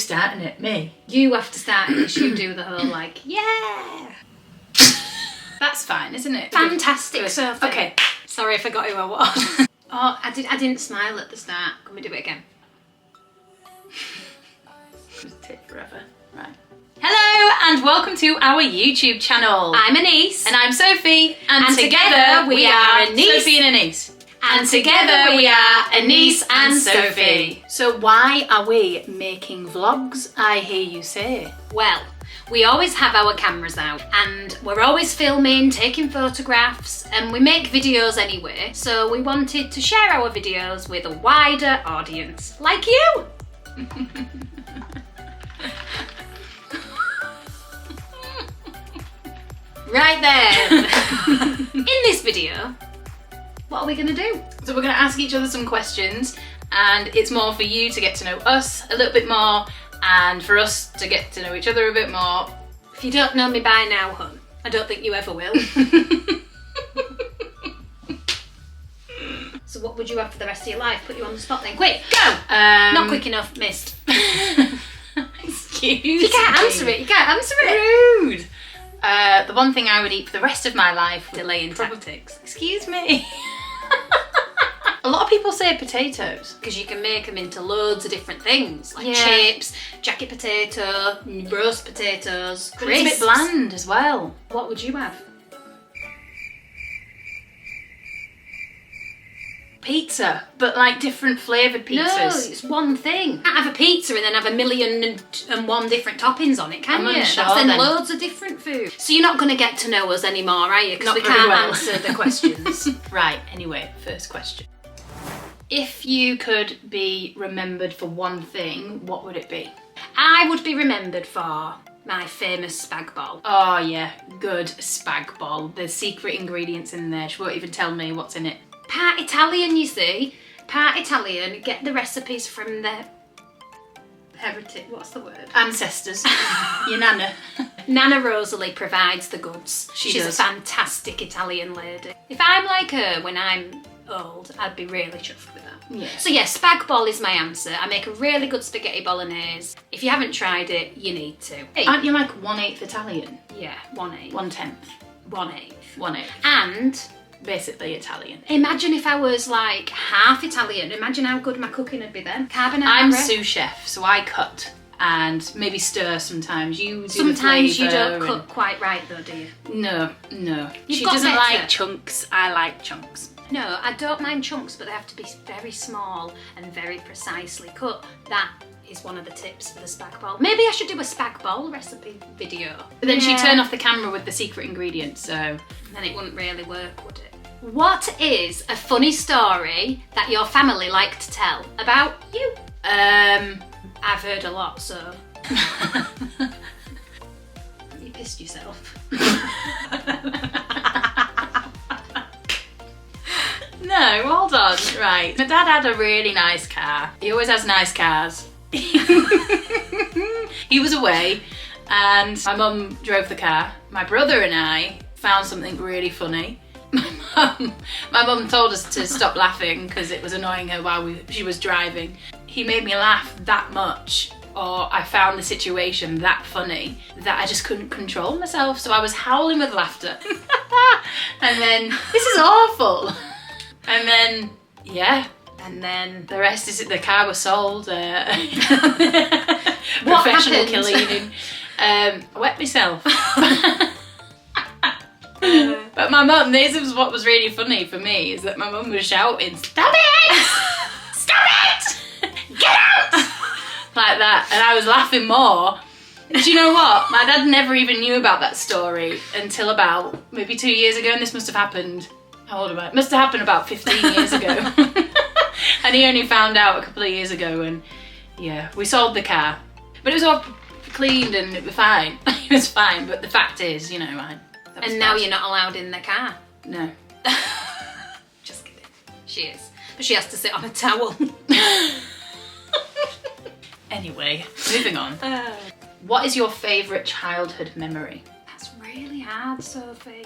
starting it? Me? You have to start it because you do the whole like, yeah. That's fine, isn't it? Fantastic, Good. Sophie. Okay. Sorry, I forgot who I was. Oh, I didn't smile at the start. Can we do it again? Just take forever. Right. Hello and welcome to our YouTube channel. I'm Anise. And I'm Sophie. And together we are Anise. Sophie and Anise. And together we are Anise and Sophie. So why are we making vlogs, I hear you say? Well, we always have our cameras out and we're always filming, taking photographs, and we make videos anyway. So we wanted to share our videos with a wider audience, like you. Right then. In this video, what are we going to do? So we're going to ask each other some questions, and it's more for you to get to know us a little bit more and for us to get to know each other a bit more. If you don't know me by now, hun, I don't think you ever will. So what would you have for the rest of your life? Put you on the spot then. Quick, go! Not quick enough, missed. Excuse me. You can't answer it, you can't answer it. Rude. The one thing I would eat for the rest of my life would Delaying probably... tactics. Excuse me. A lot of people say potatoes. Because you can make them into loads of different things, like Yeah. chips, jacket potato, roast potatoes, But it's a bit crisps. bland as well. What would you have? Pizza, but like different flavoured pizzas. No, it's one thing. You can't have a pizza and then have 1,000,001 different toppings on it, can I'm you? unsure That's then then. loads of different food. So you're not going to get to know us anymore, are you? Because Not we very can't well. answer the questions. Right, anyway, first question. If you could be remembered for one thing, what would it be? I would be remembered for my famous spag bol. Oh yeah, good spag bol. There's secret ingredients in there. She won't even tell me what's in it. Part Italian, you see. Part Italian. Get the recipes from the heritage. What's the word? Ancestors. Your nana. Nana Rosalie provides the goods. She She's does. a fantastic Italian lady. If I'm like her when I'm old, I'd be really chuffed with that. Yeah. So yeah, spag bol is my answer. I make a really good spaghetti bolognese. If you haven't tried it, you need to. Aren't you like 1/8 Italian? Yeah, 1/8. 1/10. 1/8. 1/8. And Basically Italian. imagine if I was like half Italian. Imagine how good my cooking would be then. Carbonara. I'm sous chef, so I cut and maybe stir sometimes. You do the Sometimes you flavour don't and- cook quite right though, do you? No. You've She got doesn't better. like chunks. I like chunks. No, I don't mind chunks, but they have to be very small and very precisely cut. That is one of the tips for the spag bol. Maybe I should do a spag bol recipe video. But then Yeah. she'd turn off the camera with the secret ingredients, so... Then it wouldn't really work, would it? What is a funny story that your family like to tell about you? I've heard a lot, so... You pissed yourself. No, hold on. Right. My dad had a really nice car. He always has nice cars. He was away and my mum drove the car. My brother and I found something really funny. My mum told us to stop laughing because it was annoying her while she was driving. He made me laugh that much, or I found the situation that funny that I just couldn't control myself, so I was howling with laughter. And then, this is awful. And then, yeah. And then the rest is the car was sold. Professional happened? cleaning. I wet myself. But my mum, this is what was really funny for me, is that my mum was shouting, "Stop it! Stop it! Get out!" Like that, and I was laughing more. And do you know what? My dad never even knew about that story until about maybe 2 years ago, and this must have happened, how old am I? It must have happened about 15 years ago. And he only found out a couple of years ago, and yeah, we sold the car. But it was all cleaned and it was fine. It was fine, but the fact is, you know, that was And now bad. you're not allowed in the car. No. Just kidding. She is. But she has to sit on a towel. Anyway, moving on. What is your favourite childhood memory? That's really hard, Sophie.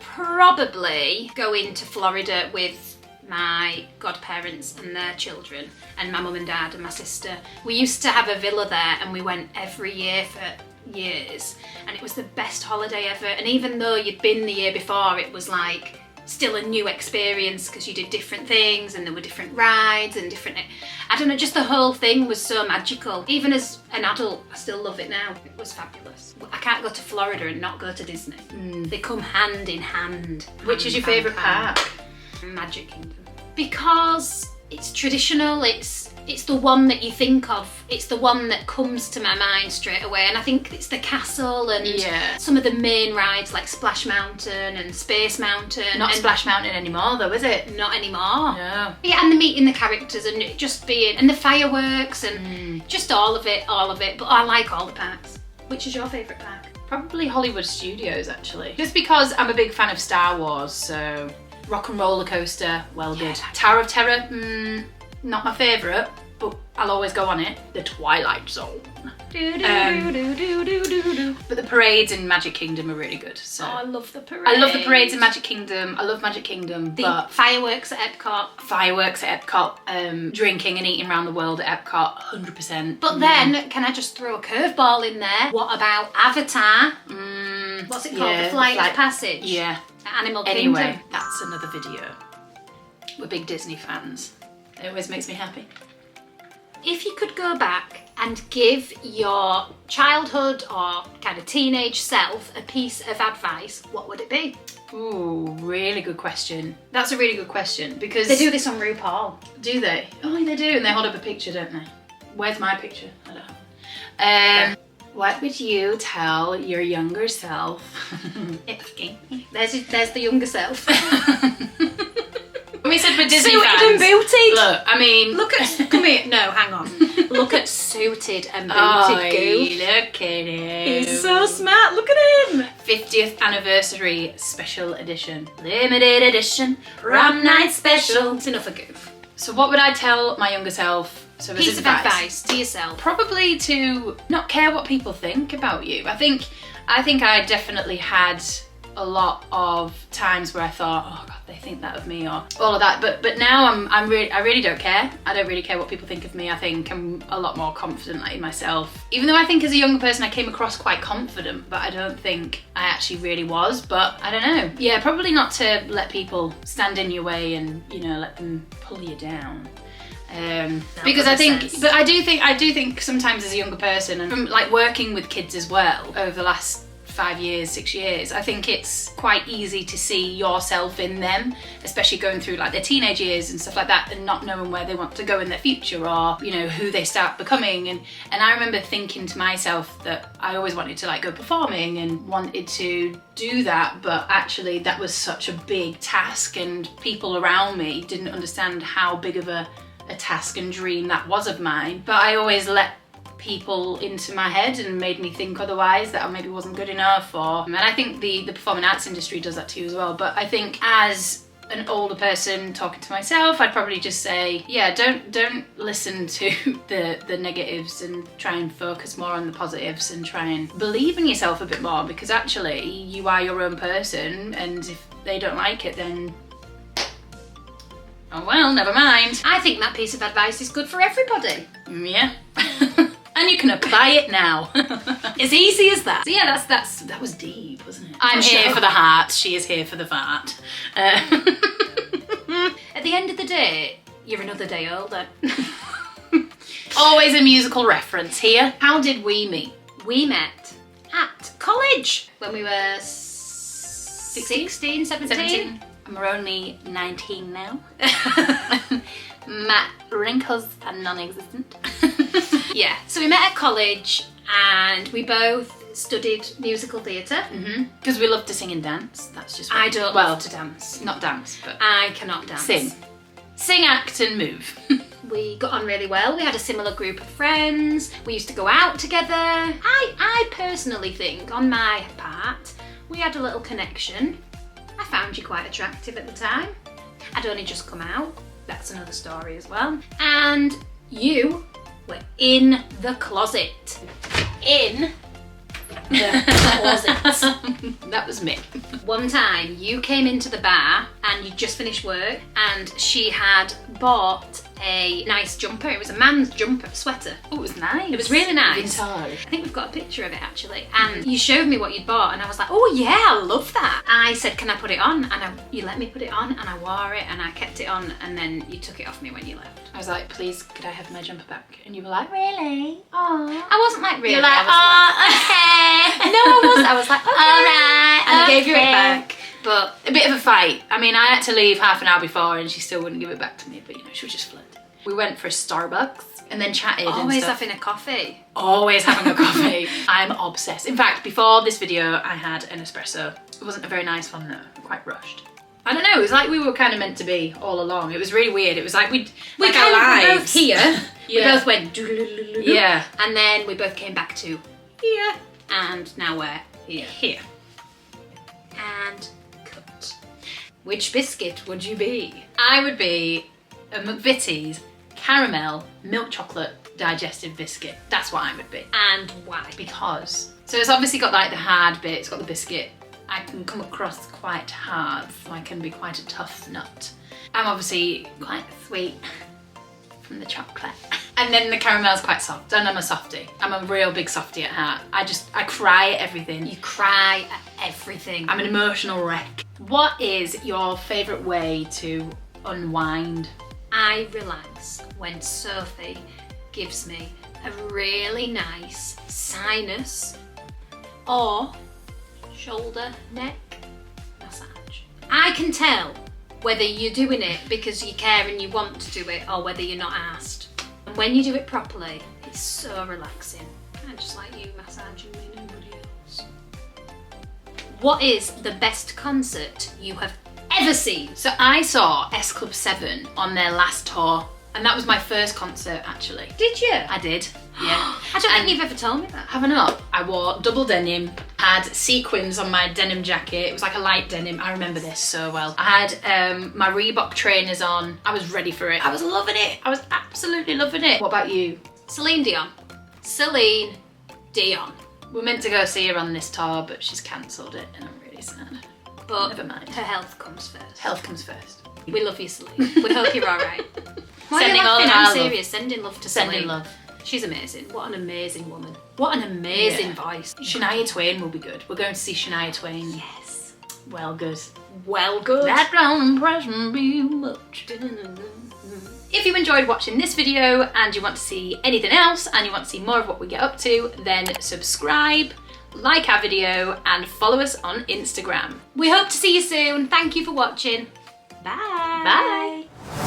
Probably going to Florida with my godparents and their children, and my mum and dad and my sister. We used to have a villa there, and we went every year for years, and it was the best holiday ever. And even though you'd been the year before, it was like still a new experience because you did different things and there were different rides and different, I don't know, just the whole thing was so magical. Even as an adult, I still love it now. It was fabulous. I can't go to Florida and not go to Disney. They come hand in hand. Which is your favourite park? Magic Kingdom. Because it's traditional, it's the one that you think of, it's the one that comes to my mind straight away, and I think it's the castle and some of the main rides like Splash Mountain and Space Mountain. Not Splash Mountain anymore though, is it? Not anymore. No. Yeah, and the meeting the characters and it just being, and the fireworks and just all of it. But I like all the parks. Which is your favourite park? Probably Hollywood Studios actually. Just because I'm a big fan of Star Wars, so Rock and Roller Coaster, well good. Tower of Terror, not my favourite, but I'll always go on it. The Twilight Zone. But the parades in Magic Kingdom are really good. So. Oh, I love the parades. I love the parades in Magic Kingdom. I love Magic Kingdom. The fireworks at Epcot. Drinking and eating around the world at Epcot, 100%. But then, can I just throw a curveball in there? What about Avatar? What's it called? The Flight of Passage? Yeah. Animal Kingdom. Anyway, that's another video. We're big Disney fans. It always makes me happy. If you could go back and give your childhood or kind of teenage self a piece of advice, what would it be? Ooh, really good question. That's a really good question because... They do this on RuPaul. Do they? Oh, they do. And they hold up a picture, don't they? Where's my picture? I don't have it. What would you tell your younger self? There's the younger self. We said we're Disney Suited fans. and booted. Look, I mean... Come here. No, hang on. Look at Suited and Booted Goof. Look at him. He's so smart. Look at him. 50th anniversary special edition. Limited edition. Prom night special. It's enough of Goof. So what would I tell my younger self? So Piece of advice to yourself. Probably to not care what people think about you. I think I definitely had a lot of times where I thought, oh God, they think that of me, or all of that. But now I really don't care. I don't really care what people think of me. I think I'm a lot more confident in myself. Even though I think as a younger person I came across quite confident, but I don't think I actually really was. But I don't know. Yeah, probably not to let people stand in your way and, you know, let them pull you down. Because I do think sometimes as a younger person, and from like working with kids as well over the last 5 years, 6 years, I think it's quite easy to see yourself in them, especially going through like their teenage years and stuff like that, and not knowing where they want to go in their future, or you know, who they start becoming. And I remember thinking to myself that I always wanted to like go performing and wanted to do that, but actually that was such a big task, and people around me didn't understand how big of a task and dream that was of mine. But I always let people into my head and made me think otherwise, that I maybe wasn't good enough, or and I think the performing arts industry does that too as well. But I think as an older person talking to myself, I'd probably just say, yeah, don't listen to the negatives and try and focus more on the positives and try and believe in yourself a bit more, because actually you are your own person, and if they don't like it, then oh well, never mind. I think that piece of advice is good for everybody. Yeah. And you can apply it now. As easy as that. So yeah, that was deep, wasn't it? I'm here for the heart, she is here for the fart. At the end of the day, you're another day older. Always a musical reference here. How did we meet? We met at college when we were 16, 17. And we're only 19 now. My wrinkles are non-existent. Yeah, so we met at college and we both studied musical theatre. Because we love to sing and dance. That's just I don't love to dance. Not dance, but I cannot dance. Sing, act and move. We got on really well. We had a similar group of friends. We used to go out together. I personally think, on my part, we had a little connection. I found you quite attractive at the time. I'd only just come out. That's another story as well. And you were in the closet. In the closets. That was me. One time you came into the bar and you just finished work and she had bought a nice jumper. It was a man's jumper, sweater. Oh, it was nice. It was really nice. Vintage. I think we've got a picture of it actually. And you showed me what you'd bought and I was like, oh yeah, I love that. I said, can I put it on? And you let me put it on and I wore it and I kept it on and then you took it off me when you left. I was like, please, could I have my jumper back? And you were like, really? Oh. I wasn't like really. You're like, okay. No, I wasn't. I was like, okay. All right. And I gave you it okay. back. But a bit of a fight. I mean, I had to leave half an hour before and she still wouldn't give it back to me, but you know, she was just flirting. We went for a Starbucks and then chatted and always stuff. having a coffee. Always having a coffee. I'm obsessed. In fact, before this video, I had an espresso. It wasn't a very nice one though, quite rushed. I don't know, it was like we were kind of meant to be all along. It was really weird. It was like we We're both here. Yeah. We both went Yeah. and then we both came back to here and now we're here. Here. And cut. Which biscuit would you be? I would be a McVitie's caramel milk chocolate digestive biscuit. That's what I would be. And why? Because, so it's obviously got like the hard bit, it's got the biscuit. I can come across quite hard, so I can be quite a tough nut. I'm obviously quite sweet from the chocolate. And then the caramel's quite soft, and I'm a softie. I'm a real big softie at heart. I cry at everything. You cry at everything. I'm an emotional wreck. What is your favourite way to unwind? I relax when Sophie gives me a really nice sinus or shoulder neck massage. I can tell whether you're doing it because you care and you want to do it or whether you're not asked. And when you do it properly, it's so relaxing. I just like you massaging me, nobody else. What is the best concert you have ever seen? So I saw S Club 7 on their last tour, and that was my first concert actually. Did you? I did, yeah. I don't think you've ever told me that. Have I not? I wore double denim, had sequins on my denim jacket. It was like a light denim. I remember this so well. I had my Reebok trainers on. I was ready for it. I was loving it. I was absolutely loving it. What about you? Celine Dion. Celine Dion. We're meant to go see her on this tour, but she's cancelled it, and I'm really sad. But never mind. Her health comes first. Health comes first. We love you, Celine. We hope you're all right. Why Sending are you all laughing? of I'm our serious. Sending love to Celine. Sending love. She's amazing. What an amazing woman. What an amazing voice. Shania Twain will be good. We're going to see Shania Twain. Yes. Well good. Well good. That don't impress me much. If you enjoyed watching this video and you want to see anything else and you want to see more of what we get up to, then subscribe, like our video and follow us on Instagram. We hope to see you soon. Thank you for watching. Bye. Bye.